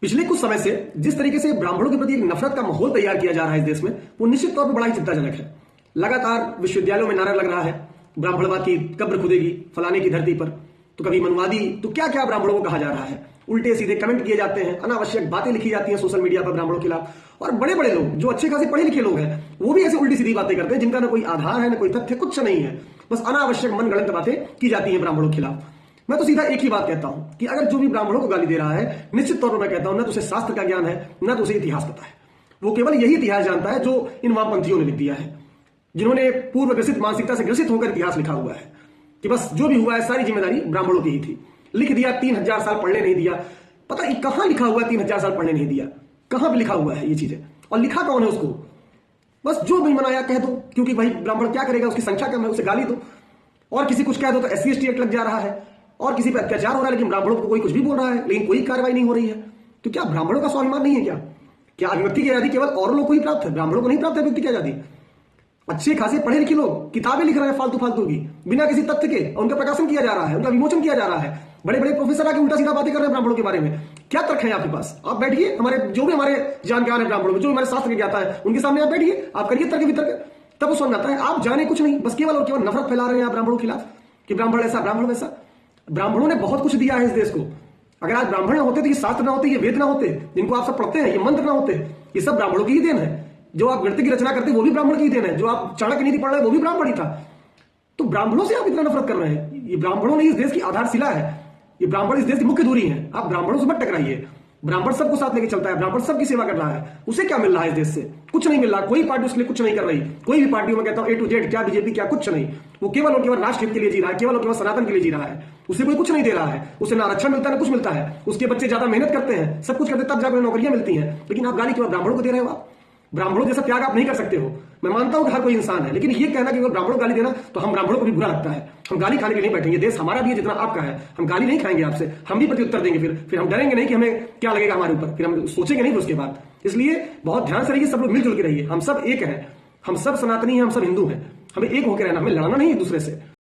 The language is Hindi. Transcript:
पिछले कुछ समय से जिस तरीके से ब्राह्मणों के प्रति एक नफरत का माहौल तैयार किया जा रहा है इस देश में, वो निश्चित तौर पर बड़ा ही चिंताजनक है। लगातार विश्वविद्यालयों में नारा लग रहा है ब्राह्मणवाद की कब्र खुदेगी फलाने की धरती पर, तो कभी मनवादी, तो क्या क्या ब्राह्मणों को कहा जा रहा है। उल्टे सीधे कमेंट किए जाते हैं, अनावश्यक बातें लिखी जाती हैं सोशल मीडिया पर ब्राह्मणों के खिलाफ। और बड़े बड़े लोग जो अच्छे खासे पढ़े लिखे लोग हैं वो भी ऐसे उल्टी सीधी बातें करते हैं जिनका ना कोई आधार है, ना कोई तथ्य, कुछ नहीं है। बस अनावश्यक मनगढ़ंत बातें की जाती हैं ब्राह्मणों के खिलाफ। मैं तो सीधा एक ही बात कहता हूं कि अगर जो भी ब्राह्मणों को गाली दे रहा है, निश्चित तौर पर मैं कहता हूं ना तो उसे शास्त्र का ज्ञान है, ना तो उसे इतिहास पता है। वो केवल यही इतिहास जानता है जो इन वामपंथियों ने लिख दिया है, जिन्होंने पूर्व ग्रसित मानसिकता से ग्रसित होकर इतिहास लिखा हुआ है कि बस जो भी हुआ है सारी जिम्मेदारी ब्राह्मणों की ही थी। लिख दिया 3000 साल पढ़ने नहीं दिया। पता नहीं कहां लिखा हुआ है 3000 साल पढ़ने नहीं दिया, कहां पे लिखा हुआ है ये चीजें, और लिखा कौन है उसको। बस जो भी मनाया कह दो, क्योंकि भाई ब्राह्मण क्या करेगा, उसकी संख्या कम है, उसे गाली दो। और किसी कुछ कह दो तो SC ST एक्ट लग जा रहा है, और किसी पर अत्याचार हो रहा है, लेकिन ब्राह्मणों को कोई कुछ भी बोल रहा है, लेकिन कोई कार्रवाई नहीं हो रही है। तो क्या ब्राह्मणों का स्वाभिमान नहीं है क्या? क्या अभिव्यक्ति की आजादी केवल और लोग को ही प्राप्त है, ब्राह्मणों को नहीं प्राप्त है अभिव्यक्ति की आजादी? अच्छे खासे पढ़े लिखे लोग किताबें लिख रहे हैं फालतू फालतू की, बिना किसी तथ्य के, उनका प्रकाशन किया जा रहा है, उनका विमोचन किया जा रहा है। बड़े बड़े प्रोफेसर आके उल्टा सीधा बातें कर रहे हैं ब्राह्मणों के बारे में। क्या तर्क है आपके पास? आप बैठिए, हमारे जो भी हमारे जानकार है ब्राह्मणों में, जो हमारे शास्त्र के ज्ञाता है, उनके सामने आप बैठिए, आप करिए तर्क वितर्क, तब वो समझ आता है। आप जाने कुछ नहीं, बस केवल और केवल नफरत फैला रहे हैं आप ब्राह्मणों के खिलाफ कि ब्राह्मण ऐसा, ब्राह्मण वैसा। ब्राह्मणों ने बहुत कुछ दिया है इस देश को। अगर आज ब्राह्मण ना होते तो ये शास्त्र ना होते, ये वेद ना होते, जिनको आप सब पढ़ते हैं, ये मंत्र ना होते, ये सब ब्राह्मणों की ही देन है। जो आप गणित की रचना करते वो भी ब्राह्मण की देन है, जो आप चाणक्य नीति पढ़ रहे हैं वो भी ब्राह्मण ही था। तो ब्राह्मणों से आप इतना नफरत कर रहे हैं। ये ब्राह्मणों ने इस देश की आधारशिला है, ये ब्राह्मण इस देश की मुख्य धुरी है। आप ब्राह्मणों से मत टकराइए। ब्राह्मण सबको साथ लेके चलता है, ब्राह्मण सबकी सेवा कर रहा है। उसे क्या मिल रहा है इस देश से? कुछ नहीं मिल रहा। कोई पार्टी उसके लिए कुछ नहीं कर रही। कोई भी पार्टी में कहता हूं A to Z, क्या बीजेपी क्या, कुछ नहीं। वो केवल और केवल राष्ट्र हित के लिए जी रहा है, केवल और केवल सनातन के लिए जी रहा है। उसे कोई कुछ नहीं दे रहा है। उसे ना आरक्षण मिलता है ना कुछ मिलता है। उसके बच्चे ज्यादा मेहनत करते हैं, सब कुछ करते हैं, तब जाकर नौकरियां मिलती हैं। लेकिन आप गाली केवल ब्राह्मणों को दे रहे हो। आप ब्राह्मणों जैसा त्याग आप नहीं कर सकते हो। मैं मानता हूं कि हर कोई इंसान है, लेकिन ये कहना कि ब्राह्मणों को गाली देना, तो हम ब्राह्मणों को भी बुरा लगता है। हम गाली खाने के लिए नहीं बैठेंगे। देश हमारा भी है जितना आपका है। हम गाली नहीं खाएंगे आपसे, हम भी प्रत्युत्तर देंगे। फिर हम डरेंगे नहीं कि हमें क्या लगेगा हमारे ऊपर, फिर हम सोचेंगे नहीं उसके बाद। इसलिए बहुत ध्यान से रहिए, सब लोग मिलजुल के रहिए। हम सब एक हैं, हम सब सनातनी हैं, हम सब हिंदू हैं। हमें एक होकर रहना, हमें लड़ना नहीं एक दूसरे से।